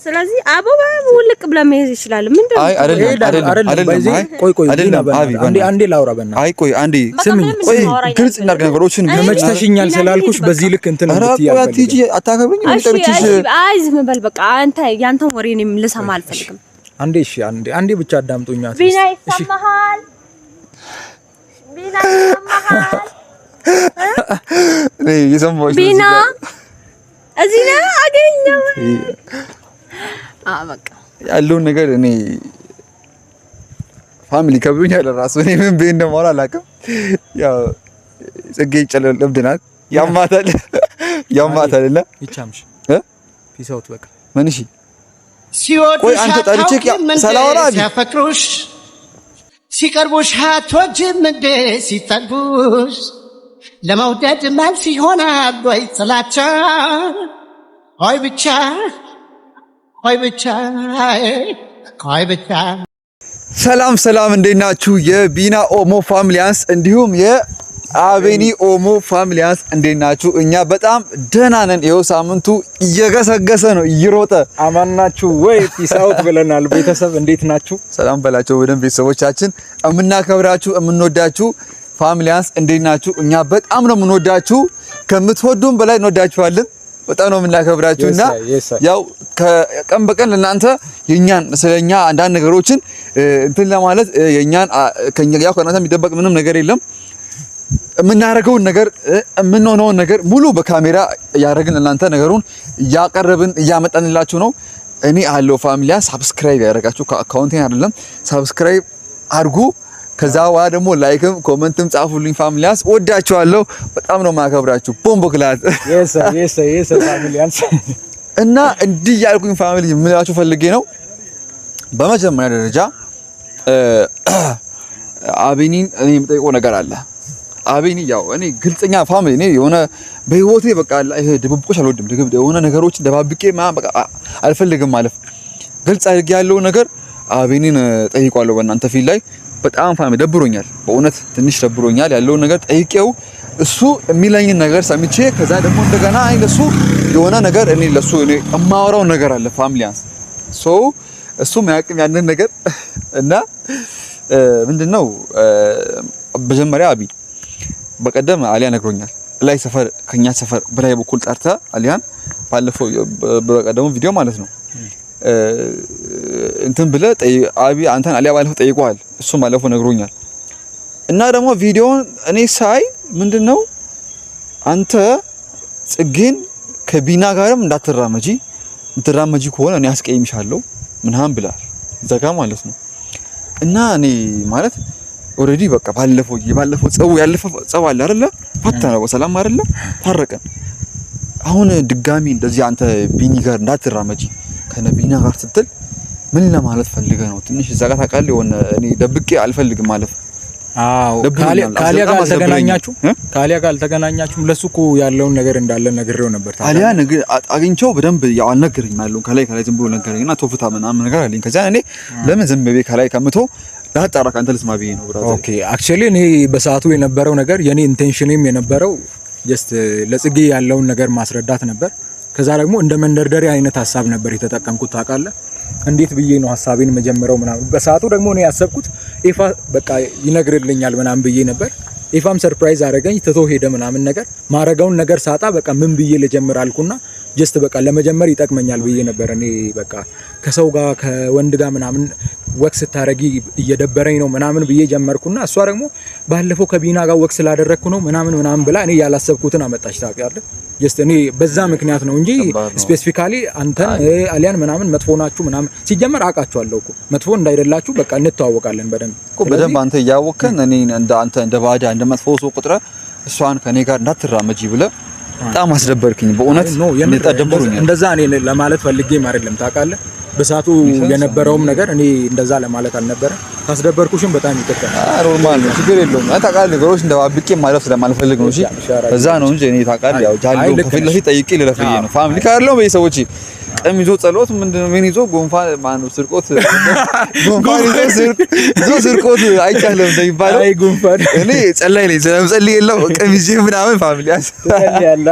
ስለዚህ አበባ ውልቅ ብላ መሄድ ይችላል ምንድነው አይ አይደለም አንዴ ላውራ በእናትህ አይ ቆይ አንዴ ስምኝ ቆይ ግልጽ እናድርግ ነገሮችን ተመችተሽኛል ስላልኩሽ በዚህ ልክ እንትን አትይጂ አታከብሪኝ እንጠብችሽ አይ ዝም በል በቃ አንተ ያንተን ወሬ እኔም ልሰማ አልፈልግም አንዴ እሺ አንዴ ብቻ አዳምጡኝ ቢና ይሰማሃል ነይ ይሰማሽ ቢና እዚህ ነው አገኘው በቃ ያለውን ነገር እኔ ፋሚሊ ከብሩኛል ራሱ እኔ ምን ቤት እንደማወራ አላውቅም ያው ጽጌ ጨለል ለብድናት ያማታል አይደለ ይቻምሽ ፒስ አውት በቃ ምን እሺ ቆይ አንተ ጠርቼክ ሰላወራ ሲያፈቅሩሽ ሲቀርቡሽ አትወጂም እንደ ሲጠጉሽ ለመውደድ መልስ ይሆናል ወይ ጥላቻ ሆይ ብቻ ሰላም እንዴት ናችሁ የቢና ኦሞ ፋሚሊያንስ እንዲሁም የአቤኒ ኦሞ ፋሚሊያንስ እንዴት ናችሁ እኛ በጣም ደህና ነን ይኸው ሳምንቱ እየገሰገሰ ነው እየሮጠ አማናችሁ ወይ ፒስ አውት ብለናል ቤተሰብ እንዴት ናችሁ ሰላም በላቸው ወደን ቤተሰቦቻችን እምናከብራችሁ እምንወዳችሁ ፋሚሊያንስ እንዴት ናችሁ እኛ በጣም ነው የምንወዳችሁ ከምትወዱን በላይ እንወዳችኋለን በጣም ነው የምናከብራችሁና ያው ከቀን በቀን ለእናንተ የኛን ስለኛ አንዳንድ ነገሮችን እንትን ለማለት የኛን ከኛ ያው ከእናንተ የሚደበቅ ምንም ነገር የለም የምናደርገውን ነገር የምንሆነውን ነገር ሙሉ በካሜራ ያደረግን ለእናንተ ነገሩን ያቀርብን እያመጣንላችሁ ነው እኔ አለው ፋሚሊያ ሰብስክራይብ ያደርጋችሁ ከአካውንቴን አይደለም ሰብስክራይብ አድርጉ ከዛ ዋ ደግሞ ላይክም ኮሜንትም ጻፉልኝ ፋሚሊያንስ ወዳችኋለሁ በጣም ነው ማከብራችሁ ቦምቦ ክላት yes ፋሚሊያንስ እና እንዲህ ያልኩኝ ፋሚሊ ምንላችሁ ፈልጌ ነው በመጀመሪያ ደረጃ አቤኒን እኔ የምጠይቀው ነገር አለ አቤኒ ያው እኔ ግልጽኛ ፋሚሊ እኔ የሆነ በህይወቴ በቃ ይሄ ድብብቆሽ አልወድም የሆነ ነገሮችን ደባብቄ በቃ አልፈልግም ማለት ግልጽ አድርጌ ያለው ነገር አቤኒን ጠይቋለሁ በእናንተ ፊት ላይ በጣም ፋሚሊ ደብሮኛል በእውነት ትንሽ ደብሮኛል ያለው ነገር ጠይቄው እሱ የሚለኝን ነገር ሰምቼ ከዛ ደግሞ እንደገና ለሱ የሆነ ነገር እኔ ለሱ እኔ የማወራው ነገር አለ ፋሚሊያንስ እሱ ማያውቅም ያንን ነገር እና ምንድነው መጀመሪያ አቢ በቀደም አሊያ ነግሮኛል ላይ ሰፈር ከኛ ሰፈር በላይ በኩል ጠርታ አሊያን ባለፈው በቀደሙ ቪዲዮ ማለት ነው እንትን ብለ አቢ አንተን አሊያ ባለፈው ጠይቋል እሱ ባለፈው ነግሮኛል እና ደግሞ ቪዲዮውን እኔ ሳይ ምንድነው አንተ ጽጌን ከቢና ጋርም እንዳትራመጂ እንትራመጂ ከሆነ እኔ አስቀይምሻለሁ ምንሃም ብላል ዘጋ ማለት ነው እና እኔ ማለት ኦሬዲ በቃ ባለፈው ጸው አለ አይደለ ፈተነው ሰላም አይደለ ታረቀን አሁን ድጋሚ እንደዚህ አንተ ቢኒ ጋር እንዳትራመጂ ከነቢና ጋር ስትል ምን ለማለት ፈልገ ነው ትንሽ እዛ ጋር ታውቃለህ የሆነ እኔ ደብቄ አልፈልግም ማለት አዎ ካሊያ ጋር አልተገናኛችሁም ለሱ እኮ ያለውን ነገር እንዳለ ነግሬው ነበር ካሊያ ነገር አግኝቼው በደንብ ያው አልነገረኝ ማለት ነው ከላይ ዝም ብሎ ነገረኝና ቶፍታ ምናምን ነገር አለኝ ከዛ እኔ ለምን ዝም ብዬ ከላይ ከምቶ ዳጣራ ካንተ ልስማ ብዬ ነው ብራዘር ኦኬ አክቹሊ እኔ በሰዓቱ የነበረው ነገር የኔ ኢንቴንሽንም የነበረው ጀስት ለጽጌ ያለውን ነገር ማስረዳት ነበር ከዛ ደግሞ እንደ መንደርደሪያ አይነት ሐሳብ ነበር የተጠቀምኩት ታውቃለህ እንዴት ብዬ ነው ሐሳቤን መጀመሪያው ምናምን በሰዓቱ ደግሞ ነው ያሰብኩት ኤፋ በቃ ይነግርልኛል ምናምን ብዬ ነበር ኤፋም ሰርፕራይዝ አደረገኝ ትቶ ሄደ ምናምን ነገር ማረጋውን ነገር ሳጣ በቃ ምን ብዬ ልጀምር አልኩና ጀስት በቃ ለመጀመር ይጠቅመኛል ብዬ ነበር እኔ በቃ ከሰው ጋር ከወንድ ጋር ምናምን ወክስ ታረጊ እየደበረኝ ነው ምናምን ብዬ ጀመርኩና እሷ ደግሞ ባለፈው ከቢና ጋር ወክስ ላደረኩ ነው ምናምን ብላ እኔ ያላሰብኩትን አመጣች ታውቃለህ ጀስት እኔ በዛ ምክንያት ነው እንጂ ስፔሲፊካሊ አንተን አሊያን ምናምን መጥፎ ናችሁ ምናምን ሲጀመር አውቃችኋለሁ እኮ መጥፎ እንዳይደላችሁ በቃ እንተዋወቃለን በደንብ አንተ ያወከን እኔ አንተ እንደ ባዳ እንደ መጥፎ ሰው ቁጥረ እሷን ከኔ ጋር እንዳትራመጂ ብለ በጣም አስደበርክኝ በእውነት እንደተደበሩኝ እንደዛ እኔ ለማለት ፈልጌም አይደለም ታውቃለህ በሳቱ የነበረውም ነገር እኔ እንደዛ ለማለት አልነበረ ታስደበርኩሽም በጣም ይከታል ኖርማል ነው ችግር የለውም ታውቃለህ ነገሮች እንደባብቄ ማለት ስለማልፈልግ ነው እሺ በዛ ነው እንጂ እኔ ታውቃለህ ያው ጃሎ ከፊት ለፊት ጠይቄ ለለፍዬ ነው ፋሚሊ ካለው በየሰዎች ቀሚዞ ጸሎት ምንድነው ምን ይዞ ጎንፋን ማነው ስርቆት ጎንፋን ይዞ ስርቆት አይቻለም እንደሚባለው አይ ጎንፋን እኔ ጸላይ ላይ ስለምጸልይ የለው ቀሚዜ ምናምን ፋሚሊያስ ያላ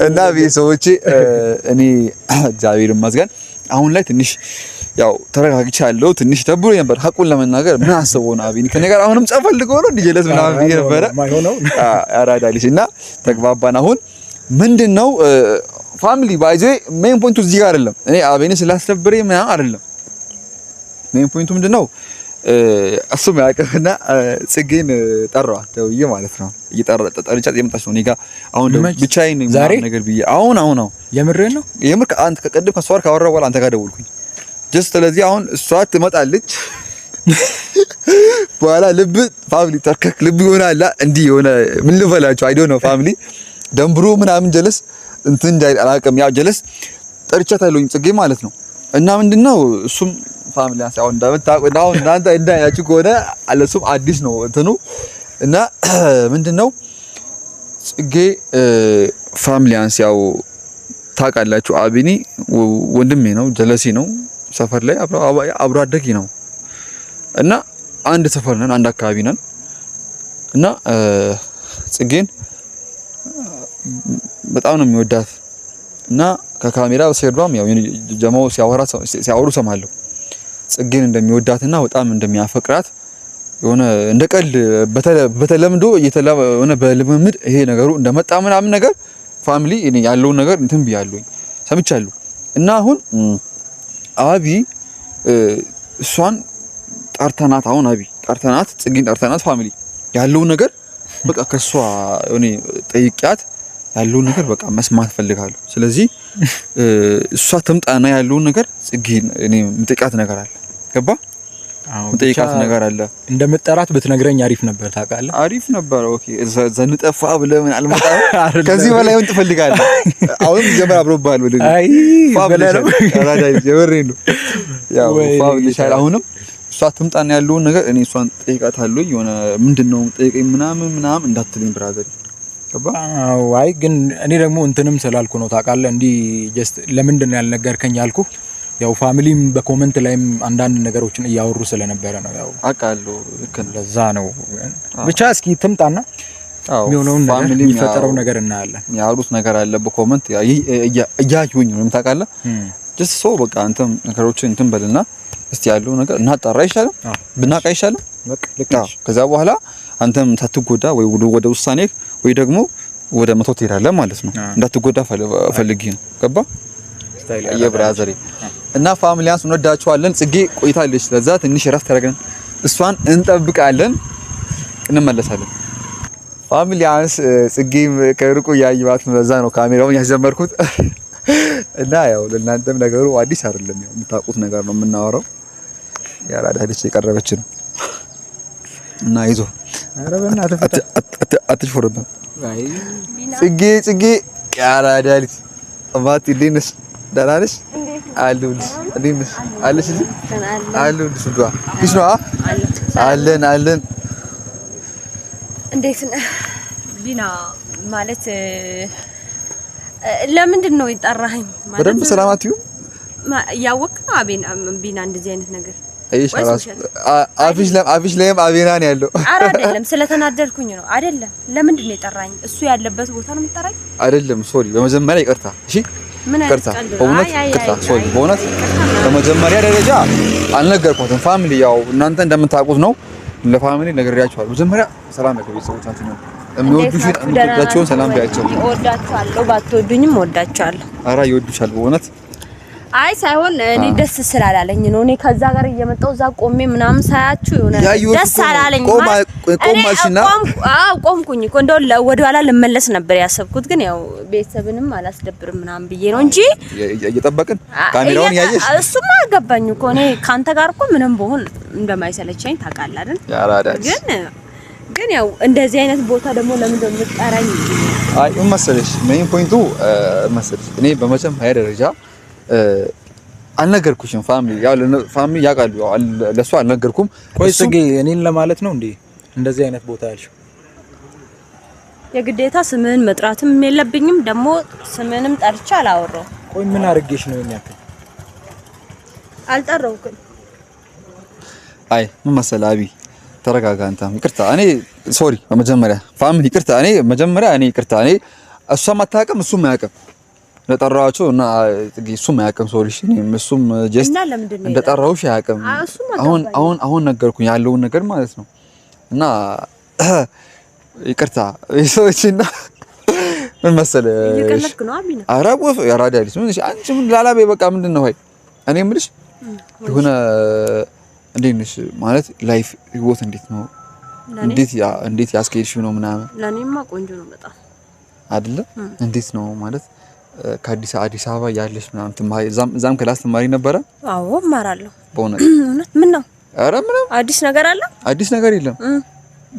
እና ቤተሰቦቼ እኔ እግዚአብሔር ይመስገን አሁን ላይ ትንሽ ያው ተረጋግቻለሁ። ትንሽ ደብሮኝ ነበር ሐቁን ለመናገር ምን አስበው ነው አቤኒ ከኔ ጋር አሁንም ጸፈልገው ነው እንዲጀለስ ምናምን ብዬ ነበረ። አራዳሊሽ እና ተግባባን። አሁን ምንድነው ፋሚሊ ባይዜ ሜን ፖይንቱ እዚህ ጋር አይደለም። እኔ አቤኒ ስላስደብረኝ ምናምን አይደለም። ሜን ፖይንቱ ምንድነው እሱም ያቀፈና ጽጌን ጠራዋት ደውዬ ማለት ነው። እየጠራቻት የመጣች ነው እኔ ጋር አሁን ብቻዬን ነገር ብዬ አሁን የምሬን ነው የምር አንተ ከቀደም ከሷር ካወራ በኋላ አንተ ጋር ደውልኩኝ ጀስት ስለዚህ አሁን እሷ ትመጣለች በኋላ ልብ ፋሚሊ ተርከክ ልብ ይሆናል እንዲህ የሆነ ምን ልበላችሁ አይ ዶንት ኖ ፋሚሊ ደምብሮ ምናምን ጀለስ እንትን እንዳይ አላውቅም ያው ጀለስ ጠርቻታለሁኝ ጽጌ ማለት ነው። እና ምንድነው እሱም ፋሚሊ አንሳው እንደምታውቁ አሁን እናንተ እንዳያችሁ ከሆነ አለሱም አዲስ ነው እንትኑ እና ምንድነው ጽጌ ፋሚሊ አንሳው ታውቃላችሁ አቤኒ ወንድሜ ነው ጀለሲ ነው ሰፈር ላይ አብሮ አደጊ ነው እና አንድ ሰፈር ነን አንድ አካባቢ ነን እና ጽጌን በጣም ነው የሚወዳት እና ከካሜራ በስተጀርባም ያው ጀማው ሲያወሩ ሰማለሁ ጽጌን እንደሚወዳትና በጣም እንደሚያፈቅራት የሆነ እንደ ቀልድ በተለምዶ የሆነ በልምምድ ይሄ ነገሩ እንደመጣ ምናምን ነገር ፋሚሊ እኔ ያለውን ነገር እንትን ብያለሁኝ ሰምቻለሁ እና አሁን አቢ እሷን ጠርተናት አሁን አቢ ጠርተናት ጽጌን ጠርተናት ፋሚሊ ያለውን ነገር በቃ ከሷ እኔ ጠይቂያት ያለውን ነገር በቃ መስማት ፈልጋለሁ። ስለዚህ እሷ ትምጣና ያለውን ነገር ጽጌን እኔ ምጥቃት ነገር አለ ገባ ምጥቃት ነገር አለ እንደምጠራት ብትነግረኝ አሪፍ ነበር ታውቃለህ አሪፍ ነበር ኦኬ ዘንጠፋ ብለህ ምን አልመጣም ከዚህ በላይ ምን ትፈልጋለህ አሁን ጀመር አብሮባል ወደ አይ በለለው አራዳይ ጀመረኝ ነው ያው ፋውል ይሻል አሁንም እሷ ትምጣና ያለውን ነገር እኔ እሷን ጠይቃታለሁ የሆነ ምንድነው ጠይቀኝ ምናምን እንዳትልኝ ብራዘር ገባ አይ ግን እኔ ደግሞ እንትንም ስላልኩ ነው ታውቃለህ እንዲ ጀስት ለምንድነው ያልነገርከኝ ያልኩ ያው ፋሚሊም በኮሜንት ላይም አንዳንድ ነገሮችን እያወሩ ስለነበረ ነው ያው አውቃለሁ ልክ ለዛ ነው ብቻ እስኪ ትምጣና የሚሆነው ነገር የሚፈጠረው ነገር እናያለን ያሉት ነገር አለ በኮሜንት እያዩኝ ነው ታውቃለህ ጀስት ሶ በቃ አንተም ነገሮችን እንትን በልና እስቲ ያለው ነገር እናጣራ ይሻላል ብናቃ ይሻላል በቃ ልክ ከዛ በኋላ አንተም ሳትጎዳ ወይ ወደ ውሳኔ ወይ ደግሞ ወደ መቶ ትሄዳለህ ማለት ነው እንዳትጎዳ ፈልጊ ነው ገባ ስታይል የብራዘሪ እና ፋሚሊያንስ እንወዳቸዋለን ጽጌ ቆይታለች ለዛ ትንሽ እረፍት አድርገን እሷን እንጠብቃለን እንመለሳለን ፋሚሊያንስ ጽጌም ከሩቁ ያይባት በዛ ነው ካሜራውን ያስጀመርኩት እና ያው ለእናንተም ነገሩ አዲስ አይደለም ያው የምታውቁት ነገር ነው የምናወራው ያራዳለች የቀረበችን እና ይዞ አረበና አትሽፎርበ አይ ጽጌ ያራዳለች አባቲ ዲንስ ዳራለሽ አሉልሽ ዲንስ አለሽ አሉልሽ ዱአ ይስራ አለን እንዴት ነህ ቢና ማለት ለምንድን ነው የጠራኸኝ ማለት በደንብ ሰላማት ይሁን ያወቅ ቢና እንደዚህ አይነት ነገር አይሽ አፊሽ ላይም አቤና ነው ያለው ኧረ አይደለም ስለተናደድኩኝ ነው አይደለም ለምንድን ነው የጠራኸኝ እሱ ያለበት ቦታ ነው የምጠራኝ አይደለም ሶሪ በመጀመሪያ ይቅርታ እሺ ምን ይቅርታ በእውነት ይቅርታ ሶሪ በእውነት በመጀመሪያ ደረጃ አልነገርኩትም ፋሚሊ ያው እናንተ እንደምታውቁት ነው ለፋሚሊ ነግሬያቸዋለሁ መጀመሪያ ሰላም ያገቡ ሰዎቻችን ነው የሚወዱሽን ሰላም ቢያቸው እወዳቸዋለሁ ባትወዱኝም እወዳቸዋለሁ ኧረ ይወዱሻል በእውነት አይ ሳይሆን እኔ ደስ ስላላለኝ ነው እኔ ከዛ ጋር እየመጣው እዛ ቆሜ ምናምን ሳያችሁ የሆነ ደስ አላለኝ ቆማሽና ቆምኩኝ እኮ እንደው ወደ ኋላ ልመለስ ነበር ያሰብኩት ግን ያው ቤተሰብንም አላስደብርም ምናምን ብዬ ነው እንጂ እየጠበቅን ካሜራውን ያየሽ እሱማ አገባኝ እኮ እኔ ካንተ ጋር እኮ ምንም በሆን እንደማይሰለቸኝ ታውቃለህ አይደል ያራዳስ ግን ያው እንደዚህ አይነት ቦታ ደግሞ ለምን እንደምትጠራኝ አይ መሰለሽ ሜን ፖይንቱ መሰለሽ እኔ በመጀመሪያ ደረጃ አልነገርኩሽም ፋሚሊ ያውቃሉ ለሷ አልነገርኩም ቆይ ጽጌ እኔን ለማለት ነው እንዴ እንደዚህ አይነት ቦታ ያልሽው የግዴታ ስምህን መጥራትም የለብኝም ደግሞ ስምህንም ጠርቻ አላወራው። ቆይ ምን አርጌሽ ነው የሚያክል? አልጠራውኩም። አይ ምን መሰለህ አቢ ተረጋጋ። አንተም ይቅርታ እኔ ሶሪ በመጀመሪያ ፋሚሊ ይቅርታ እኔ ይቅርታ እኔ እሷም አታውቅም እሱም አያውቅም ለጠራዋቸው እና እሱም አያውቅም ሶሪ እሺ እሱም ጀስት እንደጠራውሽ አያውቅም። አሁን ነገርኩኝ ያለውን ነገር ማለት ነው እና ይቅርታ ሰዎችና ምን መሰለህ ይቀለክ ነው አቢና አራቦፍ ያራዳሊስ ምን እሺ አንቺ ምን ላላቤ በቃ ምንድነው ሆይ እኔ የምልሽ የሆነ እንዴት ነሽ ማለት ላይፍ ህይወት እንዴት ነው እንዴት ያስኬድሽ ነው ምናምን ለኔማ ቆንጆ ነው በጣም አይደለ እንዴት ነው ማለት ከአዲስ አበባ ያለሽ ምናምን ትማሪ እዛም ክላስ ትማሪ ነበረ? አዎ እማራለሁ በእውነት ምን ነው ኧረ ምንም አዲስ ነገር አለ? አዲስ ነገር የለም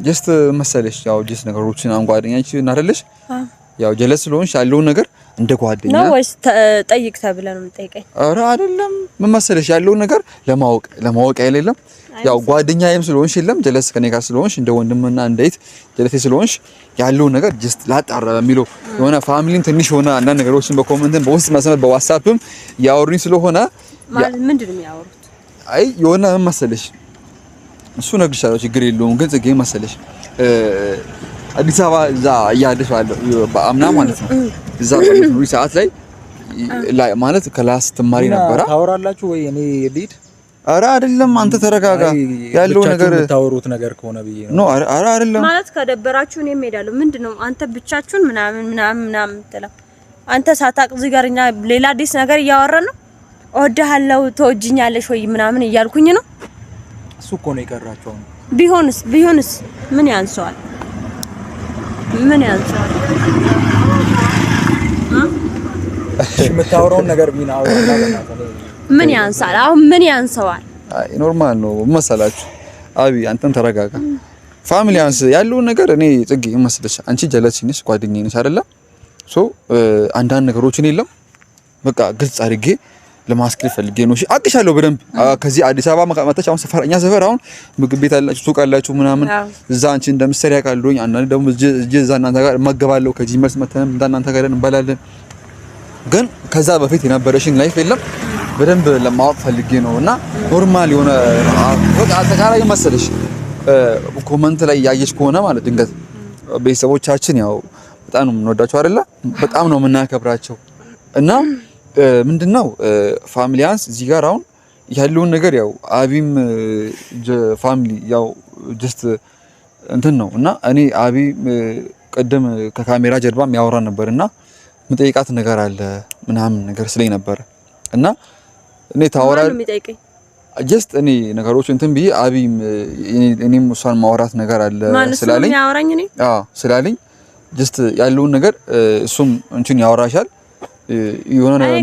ጀስት መሰለሽ ያው ጀስት ነገሮችን አንጓደኛችን አይደለሽ ያው ጀለስ ስለሆንሽ ያለውን ነገር እንደ ጓደኛ ነው ወይስ ጠይቅ ተብለህ ነው የምጠይቀኝ? ኧረ አይደለም ምን መሰለሽ ያለውን ነገር ለማወቅ አይደለም ያው ጓደኛዬም ስለሆንሽ የለም ጀለስ ከኔ ጋር ስለሆንሽ እንደ ወንድምና እንዴት ጀለስ ስለሆንሽ ያለውን ነገር ጀስት ላጣራ በሚለው የሆነ ፋሚሊን ትንሽ ሆነ አንዳንድ ነገሮችን በኮሜንትም በውስጥ መስመር በዋትስአፕም ያወሩኝ ስለሆነ ማለት ምንድነው የሚያወሩት? አይ የሆነ ምን መሰለሽ እሱ ነግርሻለሁ ችግር የለውም ግን ጽጌ መሰለሽ አዲስ አበባ እዛ እያለሽ በአምና ማለት ነው እዛ በሚኖሪ ሰዓት ላይ ማለት ክላስ ትማሪ ነበረ ታወራላችሁ ወይ እኔ ልሂድ? ኧረ አይደለም አንተ ተረጋጋ ያለው ነገር ታወሩት ነገር ከሆነ ብዬ ነው ኧረ አይደለም ማለት ከደበራችሁ እኔም እሄዳለሁ ምንድነው አንተ ብቻችሁን ምናምን ተላ አንተ ሳታቅ እዚህ ጋር እኛ ሌላ አዲስ ነገር እያወራን ነው እወድሃለሁ ተወጅኛለሽ ወይ ምናምን እያልኩኝ ነው እሱ እኮ ነው የቀራቸው ቢሆንስ ምን ያንሰዋል የምታወራውን ነገር ቢናው ምን ያንሳል አሁን ምን ያንሰዋል? አይ ኖርማል ነው መሰላችሁ አቢ አንተም ተረጋጋ ፋሚሊያንስ ያለውን ነገር እኔ ጽጌ መስለሽ አንቺ ጀለስ ነሽ ጓደኛዬ ነሽ አይደለ ሶ አንዳንድ ነገሮችን የለም በቃ ግልጽ አድርጌ ለማስከል ፈልጌ ነው እሺ አቅሻለሁ በደንብ ከዚህ አዲስ አበባ መጣች አሁን ሰፈርኛ ሰፈር አሁን ምግብ ቤት አላችሁ ሱቅ አላችሁ ምናምን እዛ አንቺ እንደምትሰሪ ያውቃለሁኝ አንዳንድ ደግሞ እዛ እናንተ ጋር መገባለሁ ከዚህ መልስ መተንም እናንተ ጋር እንበላለን ግን ከዛ በፊት የነበረሽን ላይፍ የለም በደንብ ለማወቅ ፈልጌ ነው እና ኖርማል የሆነ በቃ አጠቃላይ መሰለሽ ኮመንት ላይ ያየሽ ከሆነ ማለት ድንገት ቤተሰቦቻችን ያው በጣም ነው የምንወዳቸው አይደለ በጣም ነው የምናከብራቸው እና ምንድነው ፋሚሊያንስ እዚህ ጋር አሁን ያለውን ነገር ያው አቢም ፋሚሊ ያው ጀስት እንትን ነው እና እኔ አቢ ቀደም ከካሜራ ጀርባም ያወራ ነበርና ምጠይቃት ነገር አለ ምናምን ነገር ስለኝ ነበር እና እኔ ታወራ ጀስት እኔ ነገሮች እንትን ብዬ አቢም እኔም እሷን ማውራት ነገር አለ ስላለኝ ስላለኝ ጀስት ያለውን ነገር እሱም እንትን ያወራሻል የሆነ ነገር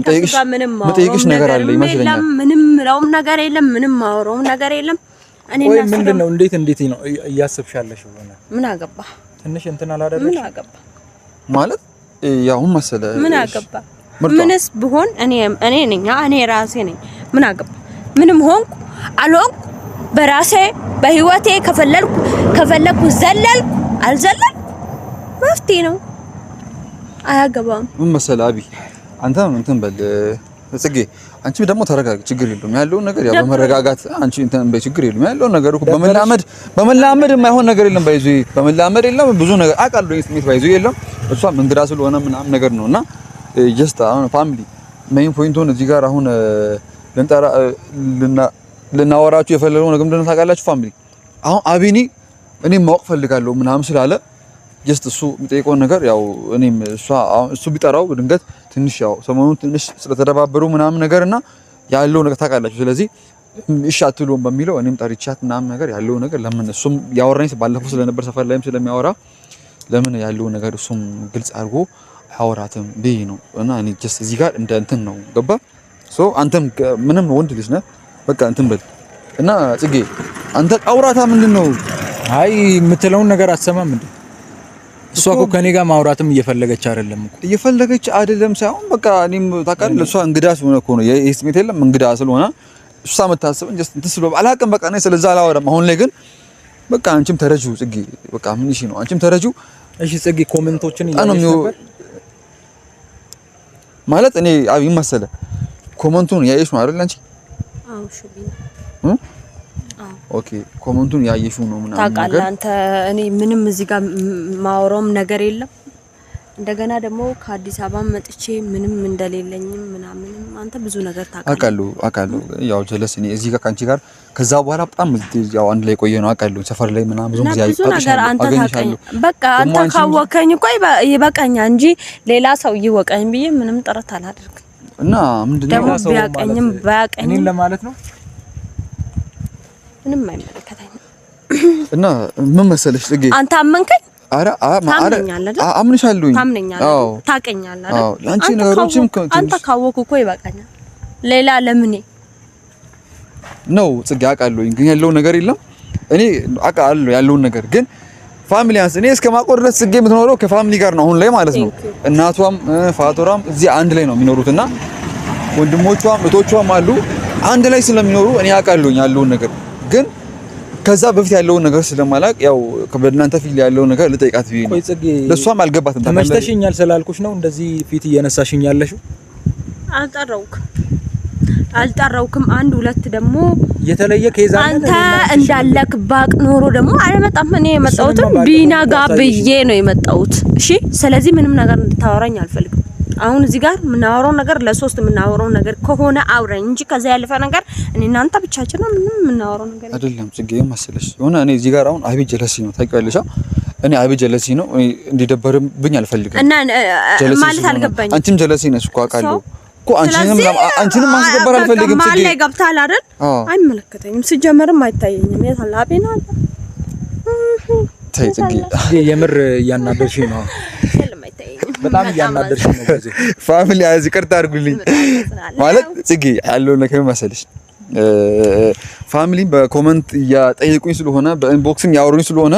ጠይቅሽ ነገር አለ ይመስለኛል ምንም ምራውም ነገር የለም ምንም ማውራውም ነገር የለም እኔ እና ምንድነው እንዴት ነው እያሰብሻለሽ ሆነ ምን አገባ ትንሽ እንትን አላደረግሽ ምን አገባ ማለት ያው መሰለ ምን አገባ ምንስ ቢሆን እኔ ራሴ ነኝ ምን አገባ ምንም ሆንኩ አልሆንኩ በራሴ በህይወቴ ከፈለኩ ዘለልኩ አልዘለል መፍትሄ ነው አያገባም ምን መሰለ አቢ አንተ እንትን በል ጽጌ አንቺ ደግሞ ተረጋጊ ችግር የለውም ያለውን ነገር ያው በመረጋጋት አንቺ እንትን በችግር የለውም ያለውን ነገር እኮ በመላመድ የማይሆን ነገር የለም ባይዙ በመላመድ የለም ብዙ ነገር አውቃለሁ ስሜት ባይዙ የለም እሷም እንግዳ ስለሆነ ምናምን ነገር ነውና ጀስት አሁን ፋሚሊ ሜን ፖይንቱን እዚህ ጋር አሁን ልናወራችሁ የፈለገው ነገር ምንድነው ታውቃላችሁ ፋሚሊ አሁን አቢኒ እኔም ማወቅ ፈልጋለሁ ምናምን ስላለ ጀስት እሱ የሚጠይቀው ነገር ያው እኔም እሱ ቢጠራው ድንገት ትንሽ ያው ሰሞኑን ትንሽ ስለተደባበሩ ምናምን ነገርና ያለው ነገር ታውቃላችሁ ስለዚህ እሺ አትሉም በሚለው እኔም ጠርቻት ምናምን ነገር ያለው ነገር ለምን እሱም ያወራኝ ባለፈው ስለነበር ሰፈር ላይም ስለሚያወራ ለምን ያለው ነገር እሱም ግልጽ አድርጎ አያወራትም ብዬ ነው እና እኔ ጀስት እዚህ ጋር እንደ እንትን ነው ገባ ሶ አንተም ምንም ወንድ ልጅ ነህ በቃ እንትን በል እና ጽጌ አንተ አውራታ ምንድነው አይ የምትለውን ነገር አትሰማም እንዴ እሷ እኮ ከኔ ጋር ማውራትም እየፈለገች አይደለም ሳይሆን በቃ እኔም ታውቃለህ እሷ እንግዳ ስለሆነ እኮ ነው የስሜት የለም እንግዳ ስለሆነ እሷ መታሰብ ጀስት እንትን ስለሆነ አላውቅም በቃ እኔ ስለዛ አላወራም አሁን ላይ ግን በቃ አንቺም ተረጁ ጽጌ በቃ ምን እሺ ነው አንቺም ተረጁ እሺ ጽጌ ኮሜንቶችን እያየሽ ነበር ማለት እኔ አብይ መሰለ ኮሜንቱን ያየሽ ነው አይደል አንቺ? አዎ ሹቢ ኦኬ ኮሜንቱን ያየሽው ነው ምናምን ነገር ታውቃለህ አንተ እኔ ምንም እዚህ ጋር ማወራውም ነገር የለም እንደገና ደግሞ ከአዲስ አበባ መጥቼ ምንም እንደሌለኝም ምናምንም አንተ ብዙ ነገር ታውቃለህ አውቃለሁ ያው ጀለስ እኔ እዚህ ጋር ካንቺ ጋር ከዛ በኋላ በጣም ያው አንድ ላይ ቆየ ነው አውቃለሁ ሰፈር ላይ ምናምን ብዙ ጊዜ አገኝሻለሁ በቃ አንተ ካወከኝ ቆይ ይበቃኛ እንጂ ሌላ ሰው ይወቀኝ ብዬ ምንም ጥረት አላደርግም እና ምንድነው ሰው ቢያቀኝም ባያቀኝም እኔን ለማለት ነው ምንም አይመለከተኝም እና ምን መሰለሽ ጽጌ አንተ አመንከኝ አረ አምንሻለሁኝ ታምነኛለህ ታቀኛለህ አዎ አንቺ ነገሮችም አንተ ካወኩ እኮ ይበቃኛል ሌላ ለምን ነው ጽጌ አውቃለሁኝ ግን ያለው ነገር የለም እኔ አውቃለሁ ያለውን ነገር ግን ፋሚሊያንስ እኔ እስከማውቀው ድረስ ጽጌ የምትኖረው ከፋሚሊ ጋር ነው አሁን ላይ ማለት ነው እናቷም ፋቶራም እዚህ አንድ ላይ ነው የሚኖሩትና ወንድሞቿም እህቶቿም አሉ አንድ ላይ ስለሚኖሩ እኔ አውቃለሁኝ ያለውን ነገር ግን ከዛ በፊት ያለውን ነገር ስለማላቅ ያው በእናንተ ፊት ያለውን ነገር ልጠይቃት ብዬ ነው ለሷም አልገባትም ተመችተሽኛል ስላልኩሽ ነው እንደዚህ ፊት እየነሳሽኝ ያለሽው አልጠራውክም አንድ ሁለት ደግሞ የተለየ ከዛ አንተ እንዳለክ ባቅ ኖሮ ደግሞ አልመጣም እኔ የመጣሁት ቢና ጋር ብዬ ነው የመጣሁት እሺ ስለዚህ ምንም ነገር እንድታወራኝ አልፈልግም አሁን እዚህ ጋር ምናወራው ነገር ለሶስት ምናወራው ነገር ከሆነ አውራኝ እንጂ ከዛ ያለፈ ነገር እኔ እናንተ ብቻችን ነው ምንም ምናወራው ነገር አይደለም ጽጌ መሰለሽ ሆነ እኔ እዚህ ጋር አሁን አቢ ጀለሲ ነው ታውቂዋለሽ እኔ አቢ ጀለሲ ነው እኔ እንዲደበርብኝ አልፈልግም እና ማለት አልገባኝም አንቺም ጀለሲ ነሽ እኮ አውቃለሁ እኮ አንቺንም ማስገበር አልፈልግም ጽጌ ማን ላይ ገብታል አይደል አይመለከተኝም ሲጀመርም አይታየኝም የታላቤና ተይ ጽጌ የምር እያናደርሽ ነው በጣም እያናደርሽ ነው በዚህ ፋሚሊ አዚ ይቅርታ አድርጉልኝ ማለት ጽጌ ያለው ነገር መሰለሽ ፋሚሊ በኮሜንት ያጠይቁኝ ስለሆነ በኢንቦክስም ያወሩኝ ስለሆነ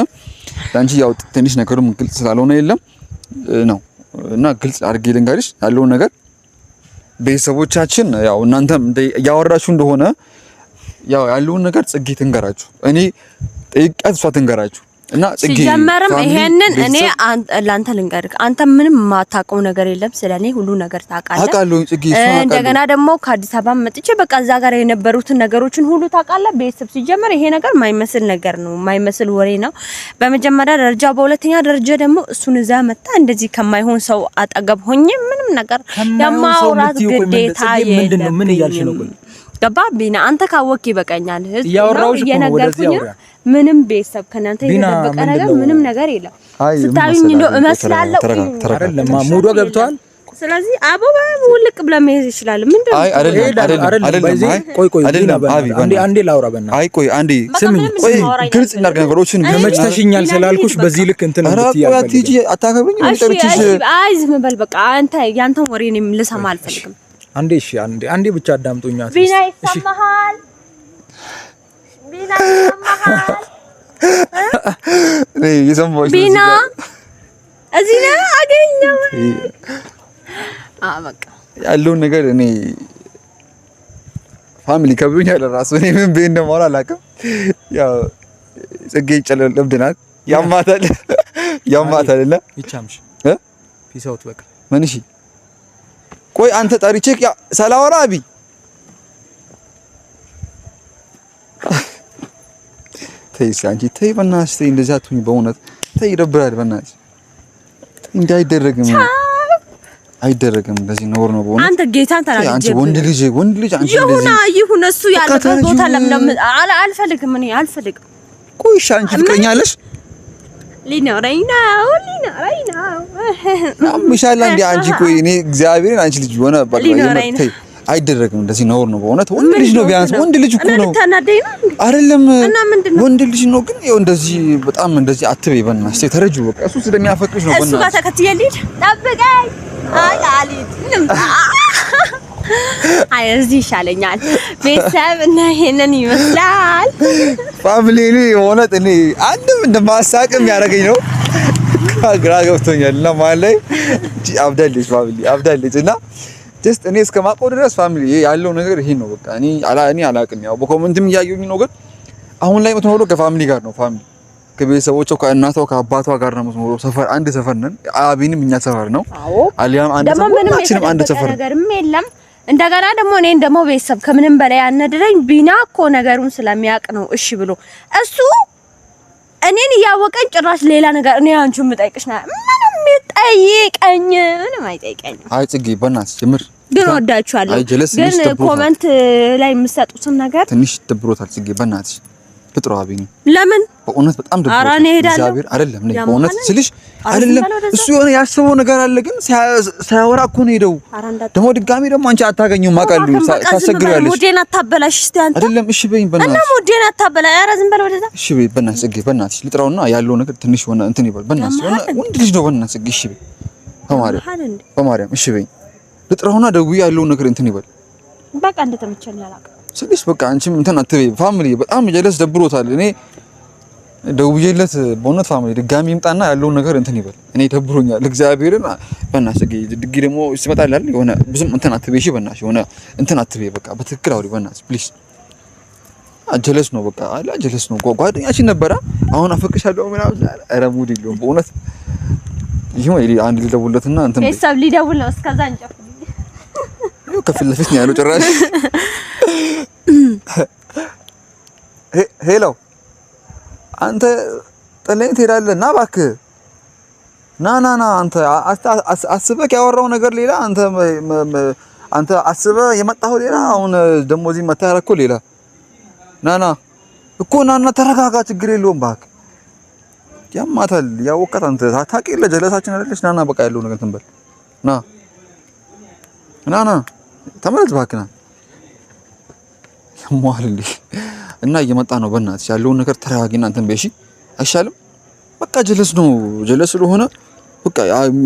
ዳንቺ ያው ትንሽ ነገሩም ግልጽ ስላልሆነ የለም ነው እና ግልጽ አድርጌ ልንገርሽ ያለው ነገር ቤተሰቦቻችን ያው እናንተም ያወራችሁ እንደሆነ ያው ያለውን ነገር ጽጌ ትንገራችሁ እኔ ጠይቃት እሷ ትንገራችሁ እና ጽጌ ሲጀመርም ይሄንን እኔ ላንተ ልንገርክ አንተ ምንም ማታውቀው ነገር የለም ስለኔ ሁሉ ነገር ታውቃለህ አውቃለሁ ጽጌ እንደገና ደግሞ ከአዲስ አበባ መጥቼ በቃ እዛ ጋር የነበሩትን ነገሮችን ሁሉ ታውቃለህ ቤተሰብ ሲጀመር ይሄ ነገር ማይመስል ነገር ነው ማይመስል ወሬ ነው በመጀመሪያ ደረጃ በሁለተኛ ደረጃ ደግሞ እሱን እዛ መጣ እንደዚህ ከማይሆን ሰው አጠገብ ሆኜ ምንም ነገር የማውራት ግዴታ ምንድነው ምን እያልሽ ነው ገባ ቢና አንተ ካወክ ይበቃኛል ያወራውሽ ነው ወደዚህ ያወራ ምንም ቤተሰብ ከናንተ የተደበቀ ነገር ምንም ነገር የለም ስታዩኝ እንደው እመስላለሁ አይደለም ሙዶ ገብቷል ስለዚህ አበባ ውልቅ ብለ መሄድ ይችላል ምንድነው አይ አይደለም ቆይ አንዴ ላውራ በእና አይ ቆይ አንዴ ስምኝ ቆይ ግልጽ እናድርግ ነገሮችን ተመችተሽኛል ስላልኩሽ በዚህ ልክ እንትን እንድትይ አትጂ አታከብሪኝ እንጠርችሽ አይ ዝም በል በቃ አንተ ያንተን ወሬ እኔም ልሰማ አልፈልግም አንዴ እሺ አንዴ ብቻ አዳምጡኛ ቢና ይሰማሃል ቢና ይሰማሃል እኔ የሰማሁሽ ቢና እዚህ ነው አገኘው በቃ ያለውን ነገር እኔ ፋሚሊ ከብዶኛል ራሱ እኔ ምን ቤት እንደማወራ አላውቅም ያው ጽጌ ጨለለብናል ያማታል እና ይቻምሽ ፒስ አውት በቃ ምን እሺ ቆይ አንተ ጠሪቼክ ያ ሰላወራ አቢ ተይስ አንቺ ተይ በእናትሽ ተይ እንደዛ አትሁኝ በእውነት ተይ ይደብራል በእናትሽ እንዳይደረግም አይደረግም እንደዚህ ነው ነው በእውነት አንተ ጌታን ተናግረህ አንቺ ወንድ ልጅ አንቺ ይሁን እሱ ያለበት ቦታ ለምለም አልፈልግም እኔ አልፈልግም ቆይ እሺ አንቺ ፍቅረኛለሽ ሊኖረኝ ነው አምሻላ እንዴ አንቺ ቆይ እኔ እግዚአብሔርን አንቺ ልጅ ሆነ በቃ ተይ አይደረግም እንደዚህ ነው በእውነት ወንድ ልጅ ነው ቢያንስ ወንድ ልጅ እኮ ነው አይደለም ወንድ ልጅ ነው ግን ይኸው እንደዚህ በጣም እንደዚህ አትበይ በእናትሽ ተረጁ በቃ እሱ ስለሚያፈቅርሽ ነው እሱ ጋር ተከትዬ ልሂድ ጠብቀኝ አይ አልሄድም አይ እዚህ ይሻለኛል ቤተሰብ እና ይሄንን ይመስላል ፋሚሊ ነው የሆነ እኔ አንድም እንደማሳቅም ያደረገኝ ነው ግራ ገብቶኛል እና ማለት አብዳለች ፋሚሊ አብዳለች እና ጀስት እኔ እስከማውቀው ድረስ ፋሚሊ ያለው ነገር ይሄ ነው በቃ እኔ አላቅም ያው በኮሜንትም እያየሁኝ ነው ግን አሁን ላይ የምትኖረው ከፋሚሊ ጋር ነው ፋሚሊ ከቤተሰቦቿ ከእናቷ ከአባቷ ጋር ነው የምትኖረው። ሰፈር አንድ ሰፈር ነን። አቢንም እኛ ሰፈር ነው። አሊያም አንድ ሰፈር ሁላችንም አንድ ሰፈር ነገርም የለም። እንደገና ደግሞ እኔን ደግሞ ቤተሰብ ከምንም በላይ ያነደረኝ ቢና እኮ ነገሩን ስለሚያውቅ ነው እሺ ብሎ እሱ እኔን እያወቀኝ ጭራሽ ሌላ ነገር እኔ አንቺን የምጠይቅሽ ነው ምንም ይጠይቀኝ ምንም አይጠይቀኝም። አይ ጽጌ በእናትሽ ጀምር ግን ወዳችኋለሁ። ግን ኮሜንት ላይ የምትሰጡትን ነገር ትንሽ ደብሮታል ጽጌ በእናትሽ ፍጥሮ አቢኒ ለምን በእውነት በጣም ደብሮታል። እግዚአብሔር አይደለም ነው በእውነት ስልሽ አይደለም እሱ የሆነ ያሰበው ነገር አለ። ግን ሳያወራ እኮ ነው ሄደው ደግሞ ድጋሚ ደግሞ አንቺ አታገኙም አቃሉ ታሰግሪያለሽ። ሙዴን አታበላሽ እስቲ አንተ አይደለም እሺ በይኝ በእናትሽ እና ሙዴን አታበላሽ። ኧረ ዝም በል ወደዛ እሺ በይ በእናትሽ ጽጌ በእናትሽ ልጥራውና ያለው ነገር ትንሽ ሆነ እንትን ይበል በእናትሽ ወንድ ልጅ ነው በእናትሽ ጽጌ እሺ በይ በማርያም እሺ በይ ልጥራውና ደውዬ ያለው ነገር እንትን ይበል በቃ እንደተመቸኝ ያላቀ ስልሽ በቃ አንቺም እንትን አትበይ። ፋሚሊ በጣም ጀለስ ደብሮታል። እኔ ደውዬለት በእውነት ፋሚሊ ድጋሚ ይምጣና ያለውን ነገር እንትን ይበል። እኔ ደብሮኛል እግዚአብሔርን በእናትሽ ድጊ ደግሞ ይስመጣል አይደል የሆነ ብዙም እንትን አትበይ። እሺ በእናትሽ የሆነ እንትን አትበይ። በቃ በትክክል አውሪ በእናትሽ ፕሊዝ። ጀለስ ነው በቃ አላ ጀለስ ነው። ጓደኛችን ነበረ አሁን አፈቅሻለሁ ምናምን ኧረ ሙድ የለውም በእውነት። ይሄው አንድ ሊደውልለትና እንትን ቤተሰብ ሊደውል ነው እስከዛ እንጨፍ ከፊት ለፊት ነው ያለው ጭራሽ። ሄሎ አንተ ጥለኝ ትሄዳለህ እና እባክህ ና አንተ አስበህ ያወራው ነገር ሌላ አንተ አስበህ የመጣኸው ሌላ አሁን ደግሞ እዚህ መታ ያደረከው ሌላ። ና እኮ ና ተረጋጋ ችግር የለውም እባክህ። ያማታል ያወቀት አንተ ታውቂ የለ ጀለሳችን አይደለች። ና በቃ ያለው ነገር ትንበል ና ተመለስ እባክህ ና ያሟልልኝ እና እየመጣ ነው። በእናትሽ ያለውን ነገር ተረጋጊና እንትን በይሽ አይሻልም? በቃ ጀለስ ነው ጀለስ ስለሆነ በቃ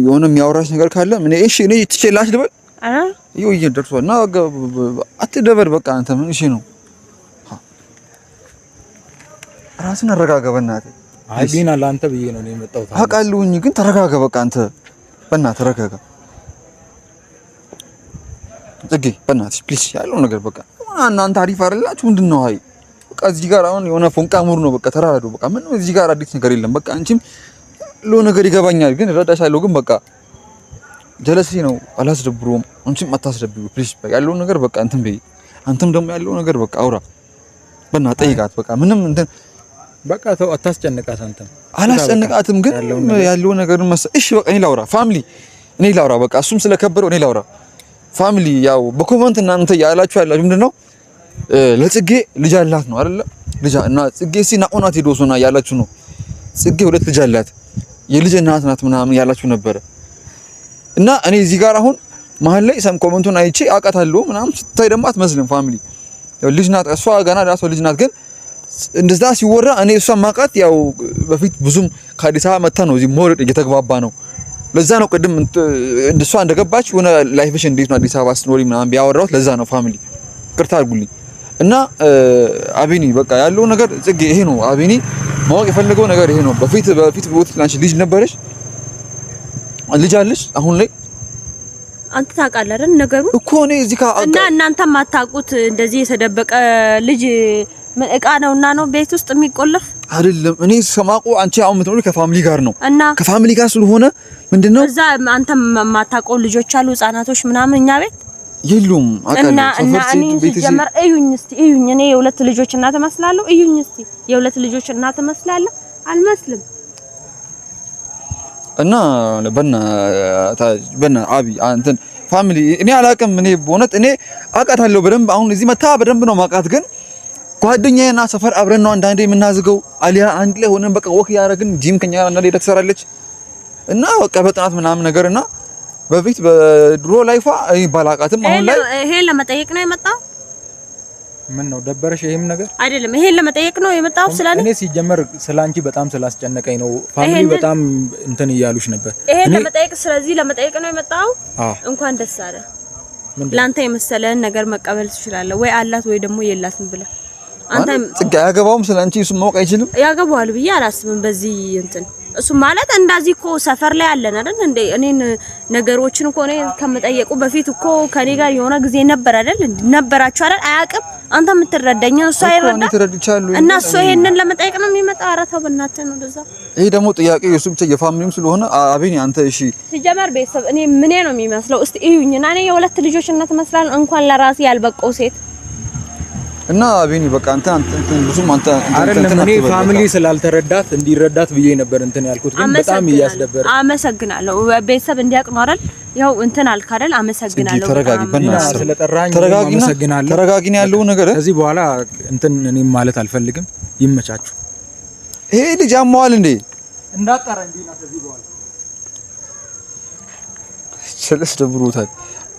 የሆነ የሚያወራሽ ነገር ካለ ምን እሺ እኔ ትችላሽ ልበል ይኸው ደርሷል እና አትደበር በቃ አንተ ምን እሺ ነው ራስን አረጋጋ በእናትህ። አይ ቢና ለአንተ ብዬ ነው የመጣሁት አውቃለሁኝ ግን ተረጋጋ በቃ አንተ በእናትህ ተረጋጋ ጽጌ በእናትሽ ፕሊዝ ያለው ነገር በቃ እናንተ አሪፍ አይደላችሁ ምንድነው? አይ በቃ እዚህ ጋር አሁን የሆነ ፎንቃ ሙር ነው በቃ ተራራዱ በቃ ምንም እዚህ ጋር አዲስ ነገር የለም። በቃ አንቺም ሎ ነገር ይገባኛል ግን እረዳሻለሁ ግን በቃ ጀለሲ ነው አላስደብሩም። አንቺም አታስደብሩ ፕሊዝ በቃ ያለው ነገር በቃ እንትን በይ። አንተም ደግሞ ያለው ነገር በቃ አውራ በእናትህ ጠይቃት በቃ ምንም እንትን በቃ ተው አታስጨንቃት። አንተም አላስጨንቃትም ግን ያለው ነገር እሺ በቃ እኔ ላውራ ፋሚሊ እኔ ላውራ በቃ እሱም ስለከበረው እኔ ላውራ ፋሚሊ ያው በኮመንት እናንተ ያላችሁ ምንድነው ለጽጌ ልጅ አላት ነው አይደለ? ልጅ እና ጽጌ ሲናኦናት ሄዶሶና ያላችሁ ነው። ጽጌ ሁለት ልጅ አላት የልጅ እናት ናት ምናምን ያላችሁ ነበረ እና እኔ እዚህ ጋር አሁን መሀል ላይ ሰም ኮመንቱን አይቼ አውቃታለሁ ምናምን ስታይ ደግሞ አትመስልም ፋሚሊ ያው ልጅ ናት እሷ ገና ራሷ ልጅ ናት። ግን እንደዛ ሲወራ እኔ እሷ ማውቃት ያው በፊት ብዙም ከአዲስ አበባ መታ ነው እዚህ ሞረድ እየተግባባ ነው። ለዛ ነው ቅድም እንደሷ እንደገባች ሆነ ላይፍሽ እንዴት ነው አዲስ አበባ ስትኖሪ ምናምን ቢያወራው ለዛ ነው ፋሚሊ ቅርታ አድርጉልኝ። እና አቢኒ በቃ ያለው ነገር ጽጌ ይሄ ነው። አቢኒ ማወቅ የፈለገው ነገር ይሄ ነው። በፊት ቦት ላንቺ ልጅ ነበረሽ ልጅ አለሽ አሁን ላይ አንተ ታውቃለህ አይደል ነገሩ እኮ እኔ እዚህ ጋር እና እናንተም አታውቁት እንደዚህ የተደበቀ ልጅ እቃ ነውና ነው ቤት ውስጥ የሚቆለፍ አይደለም። እኔ ሰማቆ አንቺ አሁን የምትኖሪ ከፋሚሊ ጋር ነው እና ከፋሚሊ ጋር ስለሆነ ምንድነው እዛ አንተም የማታውቀው ልጆች አሉ ህፃናቶች ምናምን እኛ ቤት የሉም። እና እኔ ጀመር እዩኝ እስቲ እዩኝ እኔ የሁለት ልጆች እናት እመስላለሁ። እዩኝ እስቲ የሁለት ልጆች እናት እመስላለሁ አልመስልም። እና በና አቢ አንተን ፋሚሊ እኔ አላውቅም። እኔ በእውነት እኔ አውቃታለሁ በደንብ አሁን እዚህ መታ በደንብ ነው ማውቃት። ግን ጓደኛዬና ሰፈር አብረን ነው አንዳንዴ የምናዝገው አሊያ አንድ ላይ ሆነን በቃ ወክ ያደረግን ጂም ከኛ ጋር አንዳንዴ ትሰራለች እና በቃ በጥናት ምናምን ነገርና በፊት በድሮ ላይፏ እኔ ባላውቃትም አሁን ላይ ይሄ ለመጠየቅ ነው የመጣው። ምን ነው ደበረሽ? ይሄም ነገር አይደለም ይሄን ለመጠየቅ ነው የመጣው። ስለኔ እኔ ሲጀመር ስላንቺ በጣም ስላስጨነቀኝ ነው። ፋሚሊ በጣም እንትን እያሉሽ ነበር። ይሄን ለመጠየቅ ስለዚህ ለመጠየቅ ነው የመጣው። እንኳን ደስ አለ። ላንተ የመሰለን ነገር መቀበል ትችላለህ ወይ አላት ወይ ደግሞ የላትም ብለህ አንተ ጽጋ ያገባውም ስላንቺ እሱ ማወቅ አይችልም። ያገባዋል ብዬ አላስብም። በዚህ እንትን እሱ ማለት እንደዚህ እኮ ሰፈር ላይ አለን አይደል እንዴ? እኔን ነገሮችን እኮ እኔ ከመጠየቁ በፊት እኮ ከኔ ጋር የሆነ ጊዜ ነበር አይደል? ነበራችሁ አይደል? አያውቅም አንተ የምትረዳኝ እሱ አይረዳ እና እሱ ይሄንን ለመጠየቅ ነው የሚመጣው። ኧረ ተው በእናትህ ነው እንደዛ። ይሄ ደግሞ ጥያቄ የሱ ብቻ የፋሚሊም ስለሆነ አቤኔ አንተ እሺ ሲጀመር ቤተሰብ እኔ ምን ነው የሚመስለው? እስቲ እዩኝና እኔ የሁለት ልጆች እናት መስላል እንኳን ለራሴ ያልበቀው ሴት እና አቤኔ በቃ አንተ ብዙም አንተ አይደለም እኔ ፋሚሊ ስላልተረዳት እንዲረዳት ብዬ ነበር እንትን ያልኩት፣ ግን በጣም እያስደበረ። አመሰግናለሁ ቤተሰብ እንዲያውቅ ነው አይደል? ያው እንትን አልክ አይደል? አመሰግናለሁ። ተረጋጊ፣ በእናትህ ስለጠራኝ አመሰግናለሁ። ተረጋጊ ነው ያለው ነገር። ከዚህ በኋላ እንትን እኔም ማለት አልፈልግም። ይመቻችሁ። ይሄ ልጅ አሟል እንዴ? እንዳጣራኝ ቢና ከዚህ በኋላ ስለስ ደብሮታል።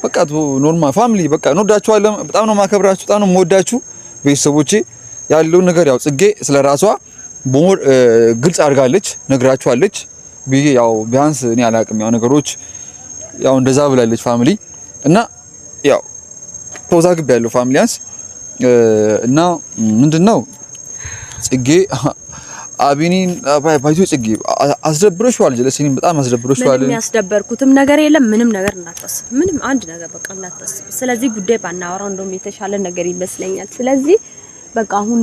በቃ ኖርማል ፋሚሊ በቃ እንወዳችኋለን። በጣም ነው ማከብራችሁ፣ በጣም ነው የምወዳችሁ ቤተሰቦቼ። ያለው ነገር ያው ጽጌ ስለራሷ ቦር ግልጽ አድርጋለች ነግራችኋለች ብዬ ያው ቢያንስ እኔ አላቅም ያው ነገሮች ያው እንደዛ ብላለች ፋሚሊ እና ያው ተወዛግብ ያለው ፋሚሊያንስ እና ምንድነው ጽጌ አቢኒን ባይቶ ጽጌ አስደብረሽዋል። ጀለሲን በጣም አስደብረሽዋል። ምንም ያስደበርኩትም ነገር የለም። ምንም ነገር እንዳታስብ፣ ምንም አንድ ነገር በቃ እንዳታስብ። ስለዚህ ጉዳይ ባናወራው እንደውም የተሻለ ነገር ይመስለኛል። ስለዚህ በቃ አሁን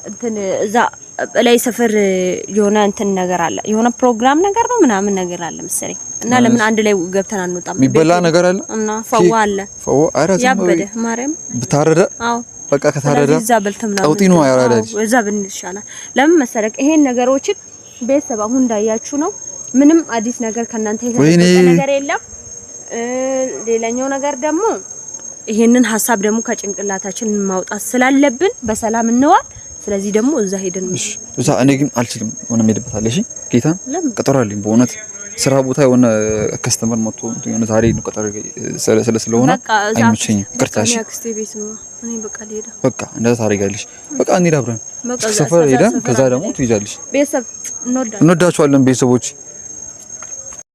እንትን እዛ ላይ ሰፈር የሆነ እንትን ነገር አለ፣ የሆነ ፕሮግራም ነገር ነው ምናምን ነገር አለ መሰለኝ እና ለምን አንድ ላይ ገብተን አንወጣም? የሚበላ ነገር አለ እና ፈዋ አለ። ፈዋ አራዝ ያበደ ማርያም ብታረደ አዎ በቃ ከታረደ ቀውጢ ነው ያራዳል። እዛ ብንል ይሻላል። ለምን መሰለክ ይሄን ነገሮችን ቤተሰብ አሁን እንዳያችሁ ነው። ምንም አዲስ ነገር ከናንተ የተፈጠረ ነገር የለም። ሌላኛው ነገር ደግሞ ይሄንን ሀሳብ ደግሞ ከጭንቅላታችን ማውጣት ስላለብን በሰላም እንዋል። ስለዚህ ደግሞ እዛ ሄደን እዛ እኔ ግን አልችልም ሆነ መድበታል። እሺ ጌታ ቀጠራልኝ በእውነት ስራ ቦታ የሆነ ከስተመር መጥቶ የሆነ ዛሬ ነው ቀጠሮ ስለሆነ አይመቸኝም። ቅርታሽ እኔ በቃ ልሄድ በቃ እንደዛ ታደርጊያለሽ። በቃ እንሂድ አብረን ሰፈር ሄደን ከዛ ደግሞ ትይዛለሽ። ቤተሰብ እንወዳችኋለን ቤተሰቦች።